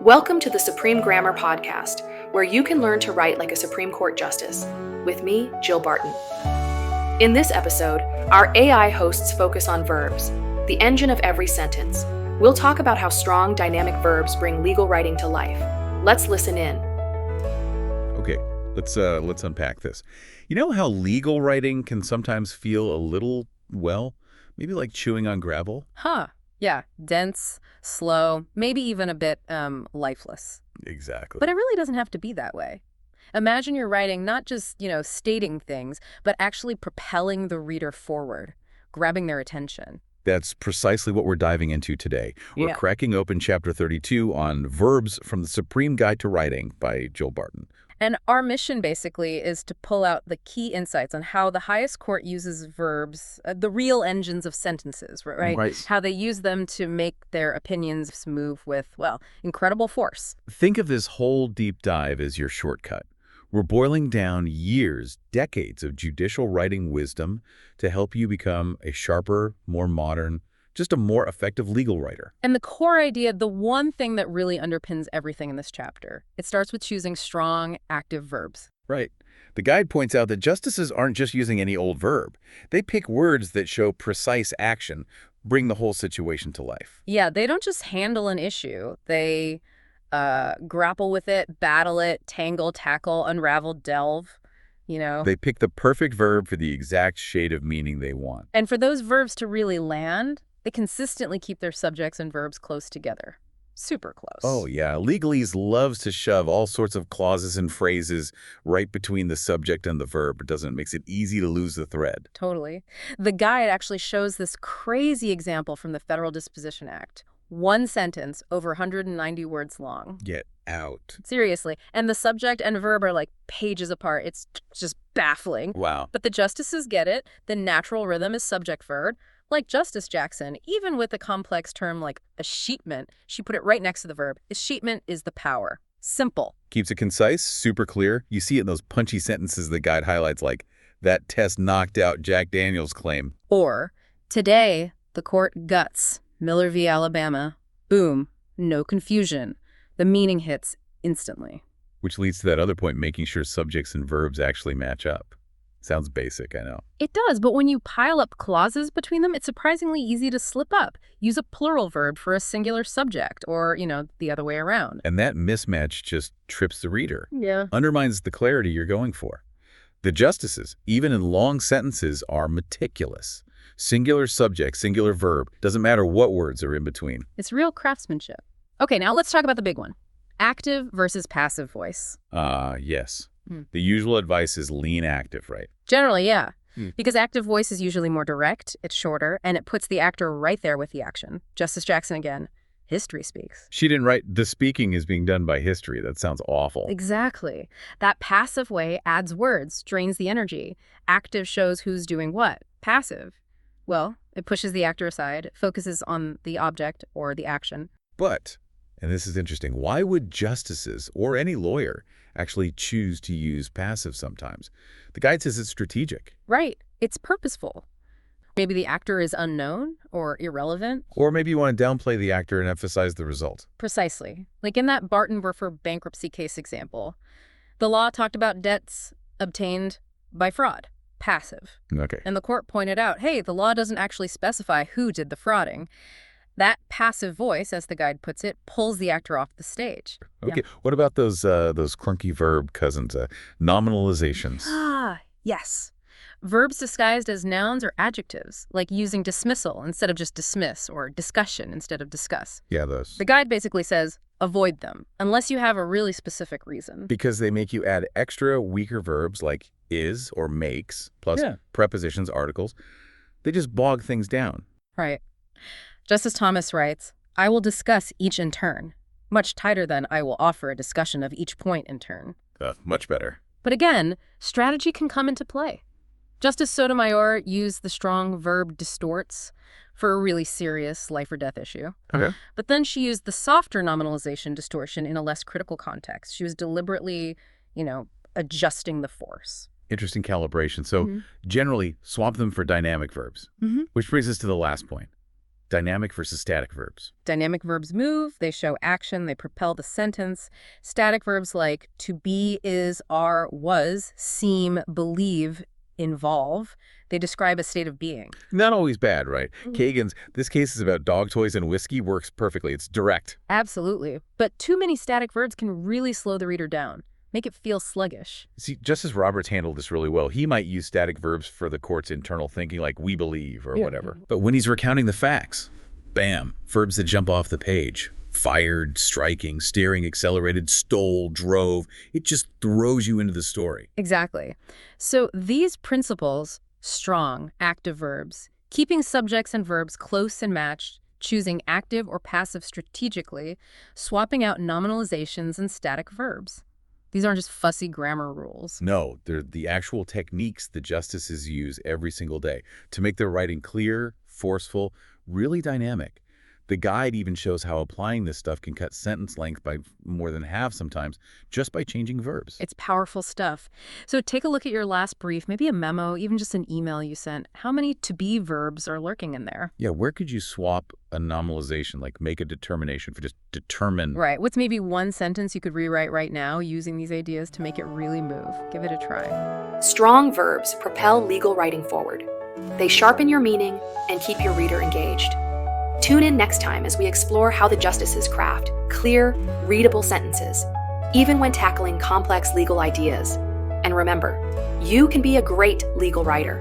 Welcome to the Supreme Grammar Podcast, where you can learn to write like a Supreme Court justice. With me, Jill Barton. In this episode, our AI hosts focus on verbs, the engine of every sentence. We'll talk about how strong, dynamic verbs bring legal writing to life. Let's listen in. Okay, let's unpack this. You know how legal writing can sometimes feel a little, well, maybe like chewing on gravel? Yeah, dense, slow, maybe even a bit lifeless. Exactly. But it really doesn't have to be that way. Imagine you're writing not just, stating things, but actually propelling the reader forward, grabbing their attention. That's precisely what we're diving into today. We're cracking open Chapter 32 on Verbs from the Supreme Guide to Writing by Jill Barton. And our mission, basically, is to pull out the key insights on how the highest court uses verbs, the real engines of sentences, right? How they use them to make their opinions move with, well, incredible force. Think of this whole deep dive as your shortcut. We're boiling down years, decades of judicial writing wisdom to help you become a sharper, more modern, just a more effective legal writer. And the core idea, the one thing that really underpins everything in this chapter, it starts with choosing strong, active verbs. Right. The guide points out that justices aren't just using any old verb. They pick words that show precise action, bring the whole situation to life. Yeah, they don't just handle an issue. They grapple with it, battle it, tangle, tackle, unravel, delve, They pick the perfect verb for the exact shade of meaning they want. And for those verbs to really land, they consistently keep their subjects and verbs close together. Super close. Oh, yeah. Legalese loves to shove all sorts of clauses and phrases right between the subject and the verb. It makes it easy to lose the thread. Totally. The guide actually shows this crazy example from the Federal Disposition Act. One sentence, over 190 words long. Get out. Seriously. And the subject and verb are like pages apart. It's just baffling. Wow. But the justices get it. The natural rhythm is subject-verb. Like Justice Jackson, even with a complex term like escheatment, she put it right next to the verb. Escheatment is the power. Simple. Keeps it concise, super clear. You see it in those punchy sentences the guide highlights, like, that test knocked out Jack Daniels' claim. Or, today, the court guts Miller v. Alabama. Boom. No confusion. The meaning hits instantly. Which leads to that other point, making sure subjects and verbs actually match up. Sounds basic, I know. It does, but when you pile up clauses between them, it's surprisingly easy to slip up. Use a plural verb for a singular subject, or, the other way around. And that mismatch just trips the reader. Yeah. Undermines the clarity you're going for. The justices, even in long sentences, are meticulous. Singular subject, singular verb. Doesn't matter what words are in between. It's real craftsmanship. Okay, now let's talk about the big one. Active versus passive voice. Yes. The usual advice is lean active, right? Generally, yeah. Because active voice is usually more direct, it's shorter, and it puts the actor right there with the action. Justice Jackson again. History speaks. She didn't write, the speaking is being done by history. That sounds awful. Exactly. That passive way adds words, drains the energy. Active shows who's doing what. Passive, well, it pushes the actor aside, focuses on the object or the action. But, and this is interesting, why would justices or any lawyer actually choose to use passive sometimes? The guide says it's strategic. Right. It's purposeful. Maybe the actor is unknown or irrelevant. Or maybe you want to downplay the actor and emphasize the result. Precisely. Like in that Barton-Werfer bankruptcy case example, the law talked about debts obtained by fraud. Passive. Okay. And the court pointed out, hey, the law doesn't actually specify who did the frauding. That passive voice, as the guide puts it, pulls the actor off the stage. Okay. Yeah. What about those clunky verb cousins, nominalizations? Yes. Verbs disguised as nouns or adjectives, like using dismissal instead of just dismiss, or discussion instead of discuss. Yeah, those. The guide basically says, avoid them, unless you have a really specific reason. Because they make you add extra weaker verbs like is or makes, plus prepositions, articles. They just bog things down. Right. Justice Thomas writes, I will discuss each in turn. Much tighter than I will offer a discussion of each point in turn. Much better. But again, strategy can come into play. Justice Sotomayor used the strong verb distorts for a really serious life or death issue. Okay. But then she used the softer nominalization distortion in a less critical context. She was deliberately, adjusting the force. Interesting calibration. So generally, swap them for dynamic verbs, which brings us to the last point. Dynamic versus static verbs. Dynamic verbs move, they show action, they propel the sentence. Static verbs like to be, is, are, was, seem, believe, involve, they describe a state of being. Not always bad, right? Kagan's, this case is about dog toys and whiskey, works perfectly. It's direct. Absolutely. But too many static verbs can really slow the reader down, make it feel sluggish. See, Justice Roberts handled this really well. He might use static verbs for the court's internal thinking, like we believe or whatever. But when he's recounting the facts, bam, verbs that jump off the page. Fired, striking, steering, accelerated, stole, drove. It just throws you into the story. Exactly. So these principles, strong, active verbs, keeping subjects and verbs close and matched, choosing active or passive strategically, swapping out nominalizations and static verbs. These aren't just fussy grammar rules. No, they're the actual techniques the justices use every single day to make their writing clear, forceful, really dynamic. The guide even shows how applying this stuff can cut sentence length by more than half sometimes just by changing verbs. It's powerful stuff. So take a look at your last brief, maybe a memo, even just an email you sent. How many to-be verbs are lurking in there? Yeah, where could you swap a nominalization, like make a determination for just determine? Right. What's maybe one sentence you could rewrite right now using these ideas to make it really move? Give it a try. Strong verbs propel legal writing forward. They sharpen your meaning and keep your reader engaged. Tune in next time as we explore how the justices craft clear, readable sentences, even when tackling complex legal ideas. And remember, you can be a great legal writer.